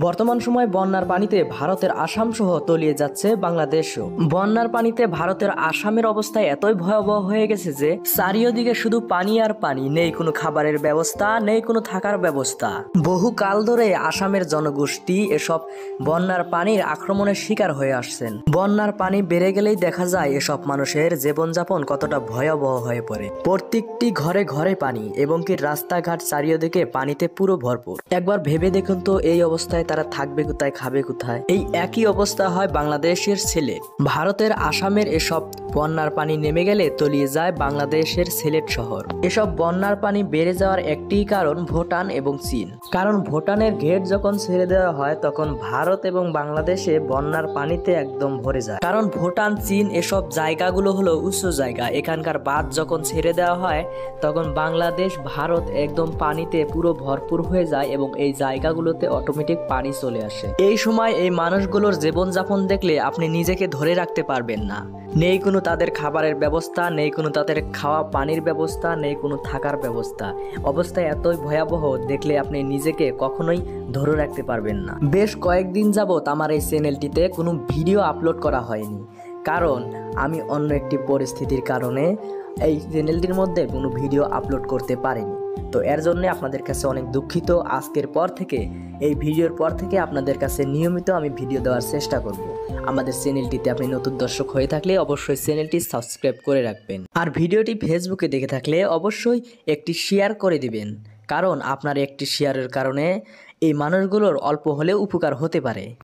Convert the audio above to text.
বর্তমান সময়ে বন্যার পানিতে ভারতের আসাম সহ তলিয়ে যাচ্ছে বাংলাদেশও। বন্যার পানিতে ভারতের আসামের অবস্থা এতই ভয়াবহ হয়ে গেছে যে চারিওদিকে শুধু পানি আর পানি, নেই কোনো খাবারের ব্যবস্থা, নেই কোনো থাকার ব্যবস্থা। বহু কাল ধরে আসামের জনগোষ্ঠী এসব বন্যার পানির আক্রমণের শিকার হয়ে আসছেন। বন্যার পানি বেড়ে গেলেই দেখা যায় এসব মানুষের জীবনযাপন কতটা ভয়াবহ হয়ে পড়ে। প্রত্যেকটি ঘরে ঘরে পানি এবং কি রাস্তাঘাট চারিওদিকে পানিতে পুরো ভরপুর। একবার ভেবে দেখুন তো, এই অবস্থায় তারা থাকবে কোথায়, খাবে কোথায়? এই একই অবস্থা হয় বাংলাদেশের সিলেট। ভারতের আসামের এসব বন্যার পানি নেমে গেলে তলিয়ে যায় বাংলাদেশের সিলেট শহর। এসব বন্যার পানি বেড়ে যাওয়ার একটি কারণ ভুটান এবং চীন। কারণ ভুটানের গেট যখন ছেড়ে দেওয়া হয় তখন ভারত এবং বাংলাদেশে বন্যার পানিতে একদম ভরে যায়। কারণ ভুটান, চীন এসব জায়গাগুলো হলো উঁচু জায়গা। এখানকার বাঁধ যখন ছেড়ে দেওয়া হয় তখন বাংলাদেশ, ভারত একদম পানিতে পুরো ভরপুর হয়ে যায় এবং এই জায়গাগুলোতে অটোমেটিক পানি চলে আসে। এই সময় এই মানুষগুলোর জীবনযাপন দেখলে আপনি নিজেকে ধরে রাখতে পারবেন না। নেই কোনো তাদের খাবারের ব্যবস্থা, নেই কোনো তাদের খাওয়া পানির ব্যবস্থা, নেই কোনো থাকার ব্যবস্থা। অবস্থা এতই ভয়াবহ, দেখলে আপনি নিজেকে কখনোই ধরে রাখতে পারবেন না। বেশ কয়েকদিন যাবত আমার এই চ্যানেলটিতে কোনো ভিডিও আপলোড করা হয়নি, কারণ আমি অন্য একটি পরিস্থিতির কারণে এই চ্যানেলটির মধ্যে কোনো ভিডিও আপলোড করতে পারিনি। তো এর জন্য আপনাদের কাছে অনেক দুঃখিত। আজকের পর থেকে, এই ভিডিওর পর থেকে আপনাদের কাছে নিয়মিত আমি ভিডিও দেওয়ার চেষ্টা করব। আমাদের চ্যানেলটিতে আপনি নতুন দর্শক হয়ে থাকলে অবশ্যই চ্যানেলটি সাবস্ক্রাইব করে রাখবেন। আর ভিডিওটি ফেসবুকে দেখে থাকলে অবশ্যই একটি শেয়ার করে দিবেন, কারণ আপনার একটি শেয়ারের কারণে এই মানুষগুলোর অল্প হলেও উপকার হতে পারে।